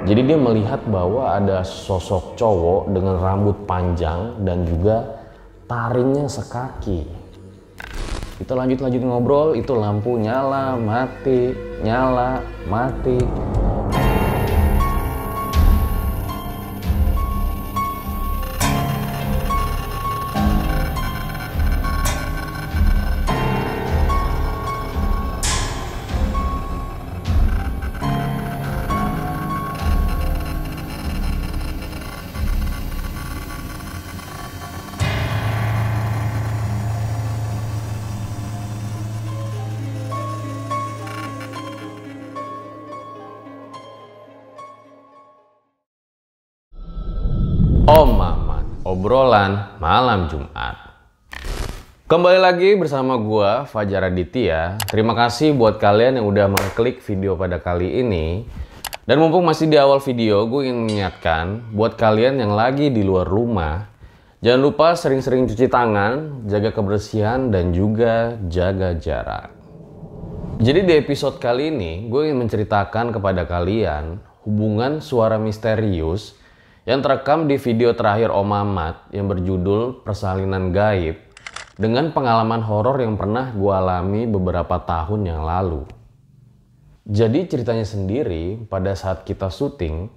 Jadi dia melihat bahwa ada sosok cowok dengan rambut panjang dan juga taringnya sekaki. Kita lanjut ngobrol, itu lampu nyala, mati, nyala, mati. Om Mamat, obrolan malam Jumat. Kembali lagi bersama gua Fajar Aditya. Terima kasih buat kalian yang udah mengklik video pada kali ini. Dan mumpung masih di awal video, gue ingin mengingatkan buat kalian yang lagi di luar rumah, jangan lupa sering-sering cuci tangan, jaga kebersihan, dan juga jaga jarak. Jadi di episode kali ini, gue ingin menceritakan kepada kalian hubungan suara misterius yang terekam di video terakhir Om Mamat yang berjudul Persalinan Gaib dengan pengalaman horor yang pernah gue alami beberapa tahun yang lalu. Jadi ceritanya sendiri pada saat kita syuting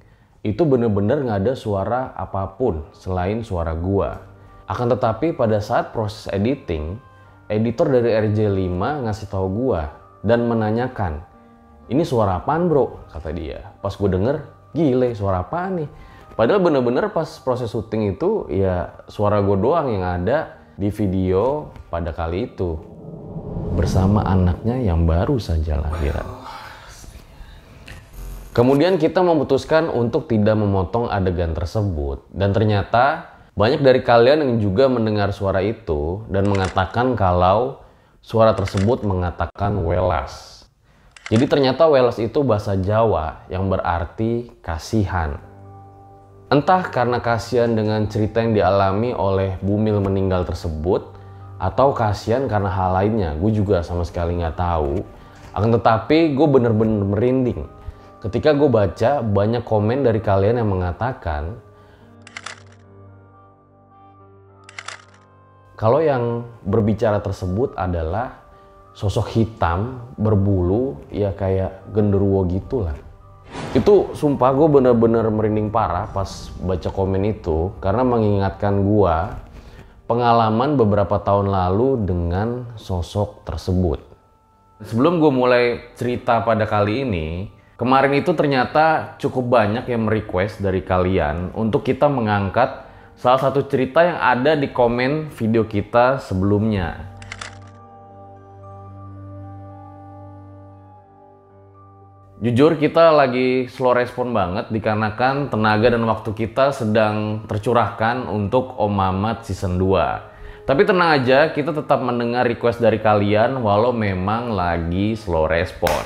itu bener-bener gak ada suara apapun selain suara gue. Akan tetapi pada saat proses editing, editor dari RJ5 ngasih tahu gue dan menanyakan, "Ini suara apaan bro?" kata dia. Pas gue denger, gile suara apaan nih? Padahal bener-bener pas proses syuting itu ya suara gue doang yang ada di video pada kali itu. Bersama anaknya yang baru saja lahiran. Kemudian kita memutuskan untuk tidak memotong adegan tersebut. Dan ternyata banyak dari kalian yang juga mendengar suara itu dan mengatakan kalau suara tersebut mengatakan welas. Jadi ternyata welas itu bahasa Jawa yang berarti kasihan. Entah karena kasihan dengan cerita yang dialami oleh Bumil meninggal tersebut, atau kasihan karena hal lainnya, gue juga sama sekali nggak tahu. Akan tetapi gue bener-bener merinding ketika gue baca banyak komen dari kalian yang mengatakan kalau yang berbicara tersebut adalah sosok hitam berbulu, ya kayak genderuwo gitulah. Itu sumpah gue bener-bener merinding parah pas baca komen itu karena mengingatkan gue pengalaman beberapa tahun lalu dengan sosok tersebut. Sebelum gue mulai cerita pada kali ini, kemarin itu ternyata cukup banyak yang merequest dari kalian untuk kita mengangkat salah satu cerita yang ada di komen video kita sebelumnya. Jujur kita lagi slow respon banget dikarenakan tenaga dan waktu kita sedang tercurahkan untuk Om Mamat season 2. Tapi tenang aja, kita tetap mendengar request dari kalian walau memang lagi slow respon.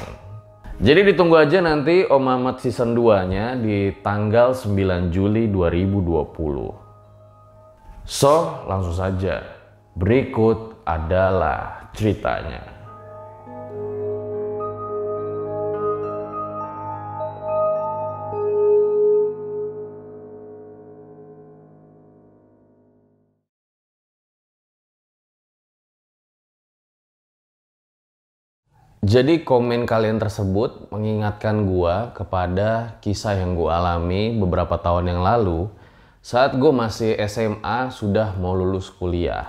Jadi ditunggu aja nanti Om Mamat season 2-nya di tanggal 9 Juli 2020. So, langsung saja. Berikut adalah ceritanya. Jadi komen kalian tersebut mengingatkan gua kepada kisah yang gua alami beberapa tahun yang lalu saat gua masih SMA sudah mau lulus kuliah.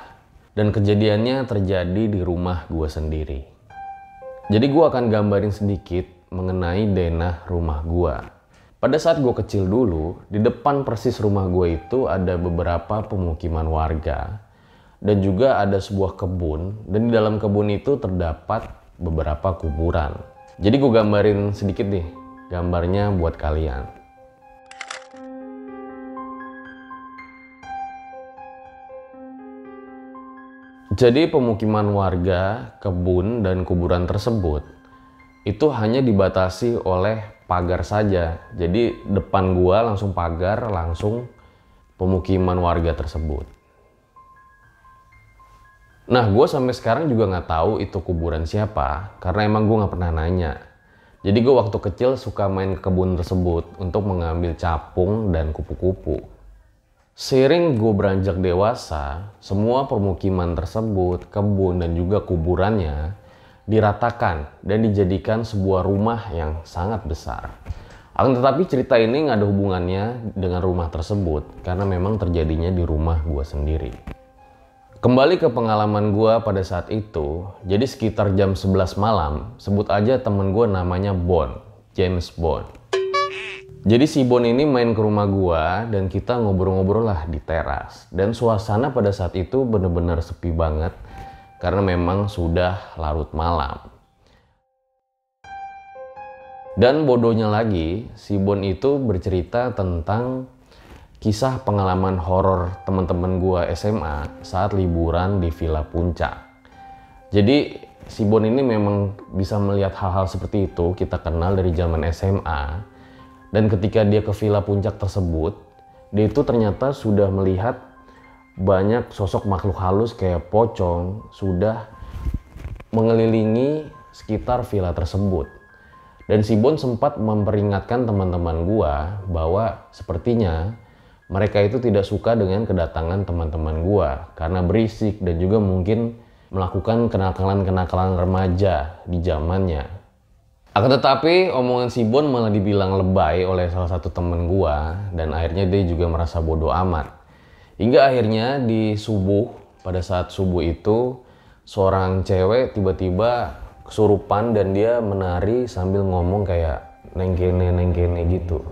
Dan kejadiannya terjadi di rumah gua sendiri. Jadi gua akan gambarin sedikit mengenai denah rumah gua. Pada saat gua kecil dulu, di depan persis rumah gua itu ada beberapa pemukiman warga. Dan juga ada sebuah kebun, dan di dalam kebun itu terdapat beberapa kuburan. Jadi gue gambarin sedikit nih gambarnya buat kalian. Jadi pemukiman warga, kebun, dan kuburan tersebut itu hanya dibatasi oleh pagar saja. Jadi depan gua langsung pagar, langsung pemukiman warga tersebut. Nah, gue sampai sekarang juga nggak tahu itu kuburan siapa, karena emang gue nggak pernah nanya. Jadi gue waktu kecil suka main ke kebun tersebut untuk mengambil capung dan kupu-kupu. Seiring gue beranjak dewasa, semua permukiman tersebut, kebun dan juga kuburannya diratakan dan dijadikan sebuah rumah yang sangat besar. Akan tetapi cerita ini nggak ada hubungannya dengan rumah tersebut karena memang terjadinya di rumah gue sendiri. Kembali ke pengalaman gue pada saat itu, jadi sekitar jam 11 malam, sebut aja temen gue namanya Bon, James Bond. Jadi si Bon ini main ke rumah gue dan kita ngobrol-ngobrol lah di teras. Dan suasana pada saat itu bener-bener sepi banget karena memang sudah larut malam. Dan bodohnya lagi, si Bon itu bercerita tentang kisah pengalaman horor teman-teman gua SMA saat liburan di Villa Puncak. Jadi si Bon ini memang bisa melihat hal-hal seperti itu, kita kenal dari zaman SMA. Dan ketika dia ke Villa Puncak tersebut, dia itu ternyata sudah melihat banyak sosok makhluk halus kayak pocong sudah mengelilingi sekitar villa tersebut. Dan si Bon sempat memperingatkan teman-teman gua bahwa sepertinya mereka itu tidak suka dengan kedatangan teman-teman gua karena berisik dan juga mungkin melakukan kenakalan-kenakalan remaja di zamannya. Akan tetapi omongan si Bon malah dibilang lebay oleh salah satu temen gua dan akhirnya dia juga merasa bodoh amat. Hingga akhirnya di subuh, pada saat subuh itu seorang cewek tiba-tiba kesurupan dan dia menari sambil ngomong kayak nengkene gitu.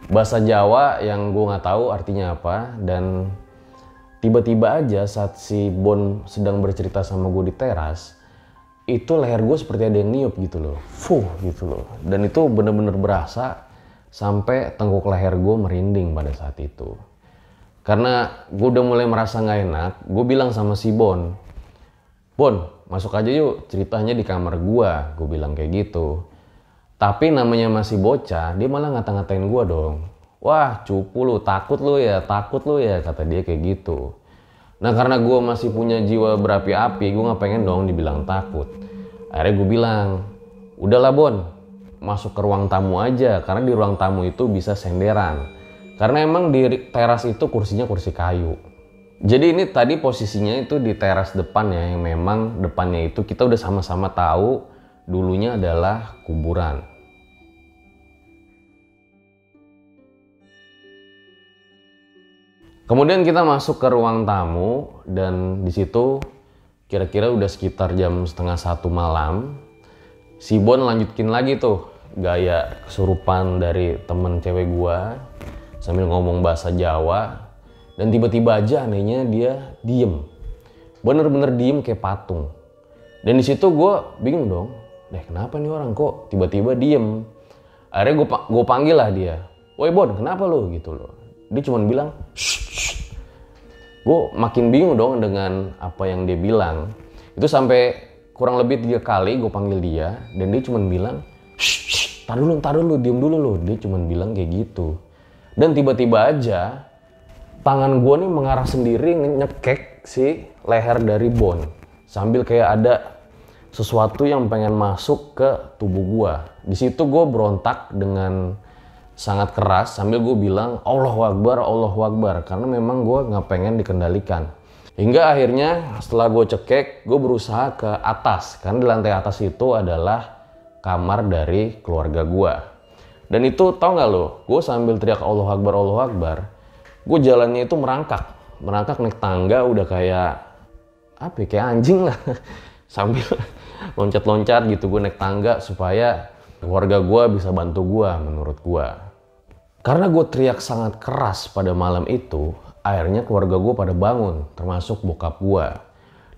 Bahasa Jawa yang gue nggak tahu artinya apa, dan tiba-tiba aja saat si Bon sedang bercerita sama gue di teras, itu leher gue seperti ada yang niup gitu loh, gitu loh. Dan itu bener-bener berasa sampai tengkuk leher gue merinding pada saat itu. Karena gue udah mulai merasa nggak enak, gue bilang sama si Bon, masuk aja yuk ceritanya di kamar gue bilang kayak gitu. Tapi namanya masih bocah, dia malah ngata-ngatain gue dong. Wah cupu lu, takut lu ya, kata dia kayak gitu. Nah karena gue masih punya jiwa berapi-api, gue gak pengen dong dibilang takut. Akhirnya gue bilang, udahlah Bon, masuk ke ruang tamu aja, karena di ruang tamu itu bisa senderan. Karena emang di teras itu kursinya kursi kayu. Jadi ini tadi posisinya itu di teras depan ya, yang memang depannya itu kita udah sama-sama tahu dulunya adalah kuburan. Kemudian kita masuk ke ruang tamu dan di situ kira-kira udah sekitar jam 12:30 malam. Si Bon lanjutin lagi tuh gaya kesurupan dari temen cewek gua sambil ngomong bahasa Jawa, dan tiba-tiba aja anehnya dia diem, bener-bener diem kayak patung. Dan di situ gue bingung dong, kenapa nih orang kok tiba-tiba diem. Akhirnya gue panggil lah dia, woi Bon kenapa lo gitu loh. Dia cuma bilang shh. Gue makin bingung dong dengan apa yang dia bilang. Itu sampai kurang lebih 3 kali gue panggil dia dan dia cuma bilang shh, tar dulu, diem dulu lo. Dia cuma bilang kayak gitu. Dan tiba-tiba aja tangan gue nih mengarah sendiri nyekek si leher dari Bon sambil kayak ada sesuatu yang pengen masuk ke tubuh gue. Di situ gue berontak dengan sangat keras sambil gue bilang Allahu Akbar, karena memang gue nggak pengen dikendalikan. Hingga akhirnya setelah gue cekek, gue berusaha ke atas karena di lantai atas itu adalah kamar dari keluarga gue. Dan itu tau nggak lo, gue sambil teriak Allahu Akbar, gue jalannya itu merangkak naik tangga udah kayak apa ya, kayak anjing lah. Sambil loncat-loncat gitu gue naik tangga supaya keluarga gue bisa bantu gue menurut gue. Karena gue teriak sangat keras pada malam itu, akhirnya keluarga gue pada bangun, termasuk bokap gue.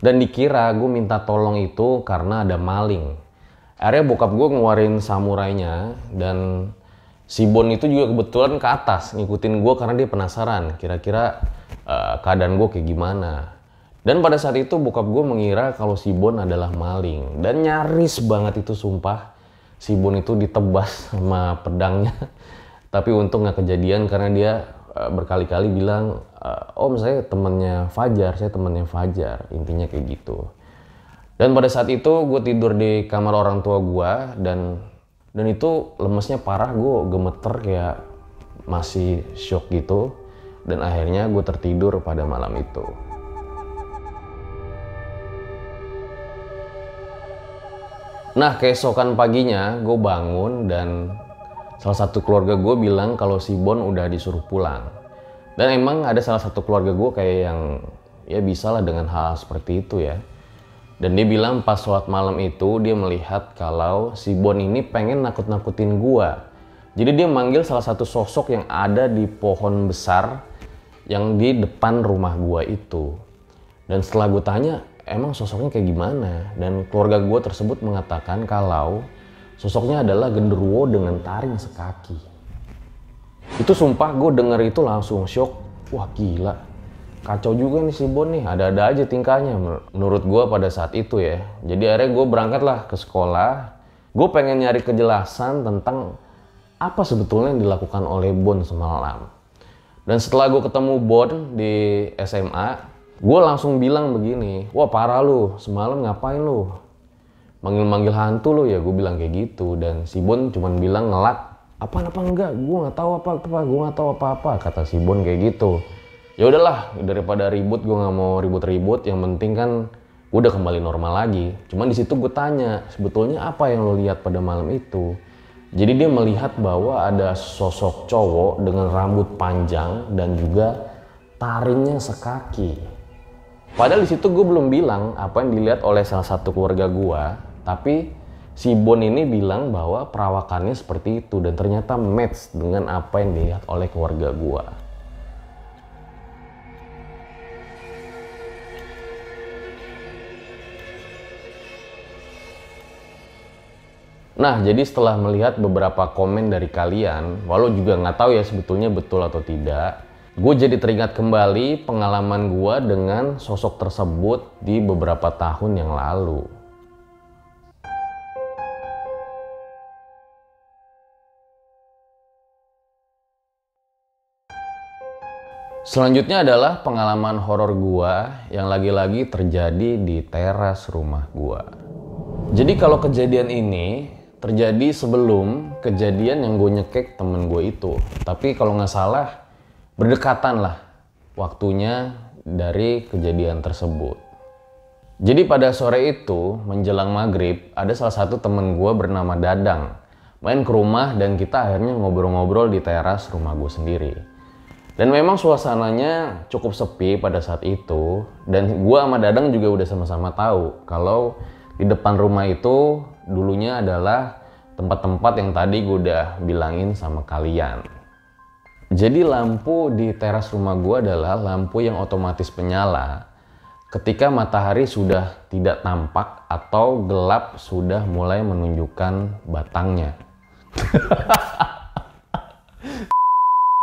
Dan dikira gue minta tolong itu karena ada maling. Akhirnya bokap gue ngeluarin samurainya dan si Bon itu juga kebetulan ke atas ngikutin gue karena dia penasaran kira-kira keadaan gue kayak gimana. Dan pada saat itu bokap gue mengira kalau si Bon adalah maling. Dan nyaris banget itu sumpah. Si Bon itu ditebas sama pedangnya. Tapi untung gak kejadian karena dia berkali-kali bilang, Om saya temannya Fajar. Intinya kayak gitu. Dan pada saat itu gue tidur di kamar orang tua gue. Dan Dan itu lemesnya parah, gue gemeter kayak masih shock gitu. Dan akhirnya gue tertidur pada malam itu. Nah, keesokan paginya gue bangun dan salah satu keluarga gue bilang kalau si Bon udah disuruh pulang. Dan emang ada salah satu keluarga gue kayak yang ya bisa lah dengan hal seperti itu ya. Dan dia bilang pas sholat malam itu dia melihat kalau si Bon ini pengen nakut-nakutin gua. Jadi dia manggil salah satu sosok yang ada di pohon besar yang di depan rumah gua itu. Dan setelah gue tanya, emang sosoknya kayak gimana? Dan keluarga gua tersebut mengatakan kalau sosoknya adalah genderuwo dengan taring sekaki. Itu sumpah gue denger itu langsung shock. Wah gila. Kacau juga nih si Bon nih, ada-ada aja tingkahnya menurut gue pada saat itu ya. Jadi akhirnya gue berangkatlah ke sekolah. Gue pengen nyari kejelasan tentang apa sebetulnya yang dilakukan oleh Bon semalam. Dan setelah gue ketemu Bon di SMA, gue langsung bilang begini, wah parah lu, semalam ngapain lu? Manggil-manggil hantu lu ya, gue bilang kayak gitu. Dan si Bon cuman bilang ngelak, apa enggak, gue nggak tahu apa-apa, kata si Bon kayak gitu. Ya udahlah, daripada ribut, gue nggak mau ribut-ribut. Yang penting kan gue udah kembali normal lagi. Cuman di situ gue tanya, sebetulnya apa yang lo lihat pada malam itu? Jadi dia melihat bahwa ada sosok cowok dengan rambut panjang dan juga taringnya sekaki. Padahal di situ gue belum bilang apa yang dilihat oleh salah satu keluarga gue, tapi si Bon ini bilang bahwa perawakannya seperti itu dan ternyata match dengan apa yang dilihat oleh keluarga gue. Nah, jadi setelah melihat beberapa komen dari kalian, walau juga nggak tahu ya sebetulnya betul atau tidak, gue jadi teringat kembali pengalaman gue dengan sosok tersebut di beberapa tahun yang lalu. Selanjutnya adalah pengalaman horor gue yang lagi-lagi terjadi di teras rumah gue. Jadi kalau kejadian ini terjadi sebelum kejadian yang gue nyekek temen gue itu. Tapi kalau nggak salah berdekatan lah waktunya dari kejadian tersebut. Jadi pada sore itu menjelang maghrib ada salah satu temen gue bernama Dadang main ke rumah dan kita akhirnya ngobrol-ngobrol di teras rumah gue sendiri. Dan memang suasananya cukup sepi pada saat itu dan gue sama Dadang juga udah sama-sama tahu kalau di depan rumah itu dulunya adalah tempat-tempat yang tadi gue udah bilangin sama kalian. Jadi lampu di teras rumah gue adalah lampu yang otomatis menyala ketika matahari sudah tidak tampak atau gelap sudah mulai menunjukkan batangnya.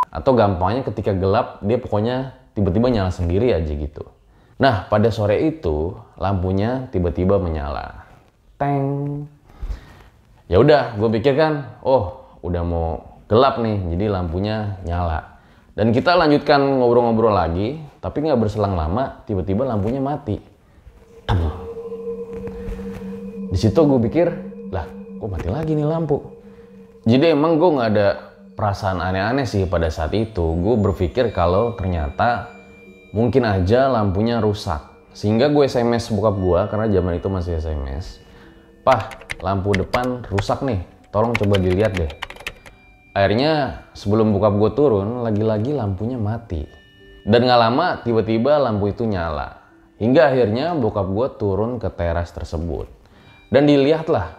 Atau gampangnya ketika gelap dia pokoknya tiba-tiba nyala sendiri aja gitu. Nah, pada sore itu lampunya tiba-tiba menyala. Teng. Ya udah, gue pikir kan, oh udah mau gelap nih, jadi lampunya nyala. Dan kita lanjutkan ngobrol-ngobrol lagi, tapi nggak berselang lama, tiba-tiba lampunya mati. Di situ gue pikir, lah, kok mati lagi nih lampu? Jadi emang gue nggak ada perasaan aneh-aneh sih pada saat itu. Gue berpikir kalau ternyata mungkin aja lampunya rusak. Sehingga gue SMS bokap gue, karena zaman itu masih SMS. Pah, lampu depan rusak nih, tolong coba dilihat deh. Akhirnya sebelum bokap gue turun, lagi-lagi lampunya mati. Dan gak lama tiba-tiba lampu itu nyala. Hingga akhirnya bokap gue turun ke teras tersebut. Dan dilihatlah,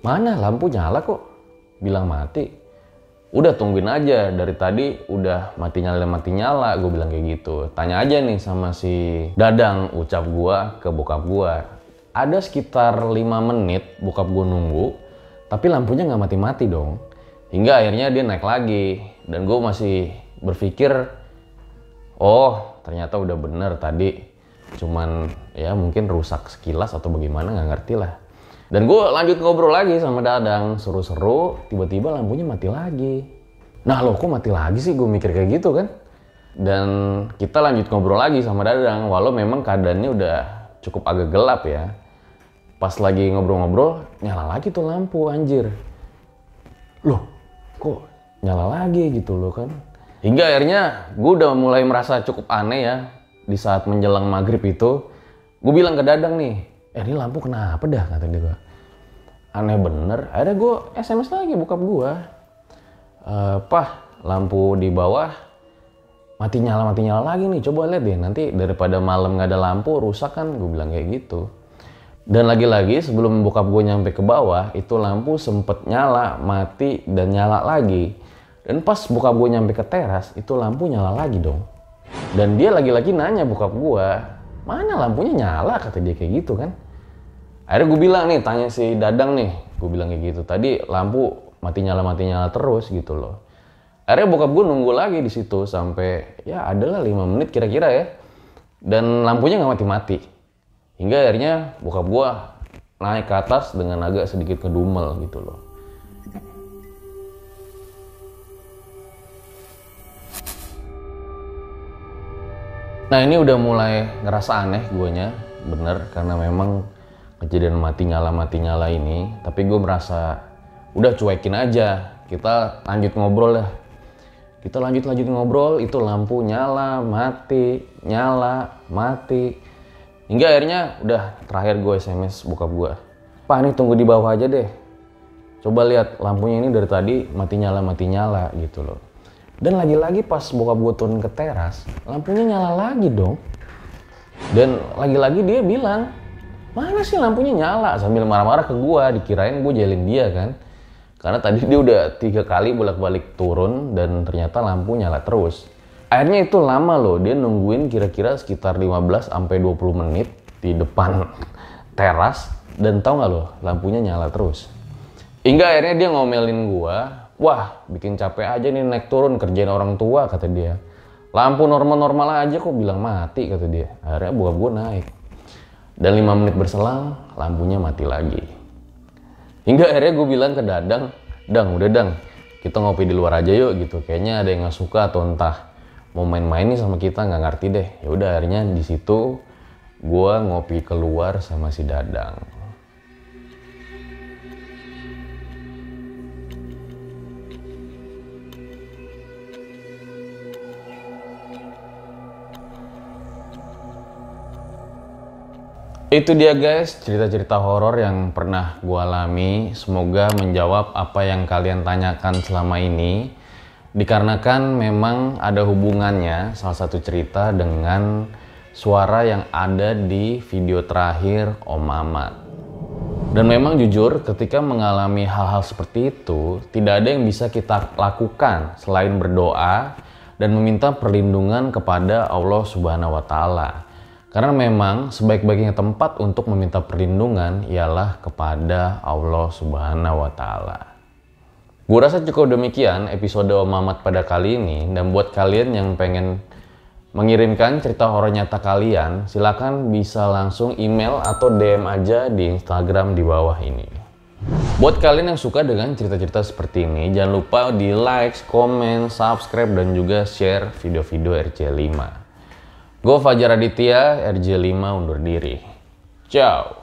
mana lampu nyala kok? Bilang mati. Udah tungguin aja, dari tadi udah mati nyala, gue bilang kayak gitu. Tanya aja nih sama si Dadang, ucap gue ke bokap gue. Ada sekitar 5 menit bokap gue nunggu, tapi lampunya nggak mati-mati dong. Hingga akhirnya dia naik lagi, dan gue masih berpikir, oh ternyata udah bener tadi. Cuman ya mungkin rusak sekilas atau bagaimana, nggak ngerti lah. Dan gue lanjut ngobrol lagi sama Dadang, seru-seru, tiba-tiba lampunya mati lagi. Nah loh kok mati lagi sih, gue mikir kayak gitu kan. Dan kita lanjut ngobrol lagi sama Dadang, walau memang keadaannya udah cukup agak gelap ya. Pas lagi ngobrol-ngobrol, nyala lagi tuh lampu, anjir. loh kok nyala lagi gitu loh kan. Hingga akhirnya gue udah mulai merasa cukup aneh ya. Di saat menjelang maghrib itu, gue bilang ke Dadang nih, ini lampu kenapa dah, kata dia. Aneh bener. Akhirnya gue SMS lagi bokap gue. Pah, lampu di bawah mati nyala lagi nih, coba lihat deh, nanti daripada malam nggak ada lampu rusak kan, gue bilang kayak gitu. Dan lagi-lagi sebelum bokap gue nyampe ke bawah, itu lampu sempet nyala, mati, dan nyala lagi. Dan pas bokap gue nyampe ke teras, itu lampu nyala lagi dong. Dan dia lagi-lagi nanya bokap gue, mana lampunya nyala, kata dia kayak gitu kan. Akhirnya gue bilang nih, tanya si Dadang nih, gue bilang kayak gitu, tadi lampu mati nyala terus gitu loh. Akhirnya bokap gue nunggu lagi di situ sampai ya adalah 5 menit kira-kira ya. Dan lampunya nggak mati-mati. Hingga akhirnya bokap gue naik ke atas dengan agak sedikit ngedumel gitu loh. Nah ini udah mulai ngerasa aneh guanya, bener, karena memang kejadian mati nyala ini. Tapi gue merasa udah cuekin aja, kita lanjut ngobrol dah. Kita lanjut ngobrol, itu lampu nyala, mati. Hingga akhirnya udah terakhir gue SMS bokap gue. Pak nih tunggu di bawah aja deh. Coba lihat lampunya ini dari tadi mati nyala gitu loh. Dan lagi-lagi pas bokap gue turun ke teras, lampunya nyala lagi dong. Dan lagi-lagi dia bilang, mana sih lampunya nyala? Sambil marah-marah ke gue, dikirain gue jailin dia kan. Karena tadi dia udah 3 kali bolak-balik turun dan ternyata lampu nyala terus. Akhirnya itu lama loh, dia nungguin kira-kira sekitar 15-20 menit di depan teras. Dan tau gak loh, lampunya nyala terus. Hingga akhirnya dia ngomelin gua, wah bikin capek aja nih naik turun kerjain orang tua, kata dia. Lampu normal-normal aja kok bilang mati, kata dia. Akhirnya bokap gua naik. Dan 5 menit berselang, lampunya mati lagi. Hingga akhirnya gue bilang ke Dadang, udah Dang, kita ngopi di luar aja yuk gitu. Kayaknya ada yang nggak suka atau entah mau main-main nih sama kita, nggak ngerti deh. Ya udah akhirnya di situ gue ngopi keluar sama si Dadang. Itu dia guys, cerita-cerita horor yang pernah gue alami. Semoga menjawab apa yang kalian tanyakan selama ini. Dikarenakan memang ada hubungannya salah satu cerita dengan suara yang ada di video terakhir Om Mamat. Dan memang jujur ketika mengalami hal-hal seperti itu, tidak ada yang bisa kita lakukan selain berdoa dan meminta perlindungan kepada Allah Subhanahu wa Ta'ala. Karena memang sebaik-baiknya tempat untuk meminta perlindungan ialah kepada Allah Subhanahu wa Ta'ala. Gue rasa cukup demikian episode Om Mamat pada kali ini. Dan buat kalian yang pengen mengirimkan cerita horor nyata kalian, silakan bisa langsung email atau DM aja di Instagram di bawah ini. Buat kalian yang suka dengan cerita-cerita seperti ini, jangan lupa di like, komen, subscribe, dan juga share video-video RJ5. Gue Fajar Aditya, RJ5 undur diri. Ciao.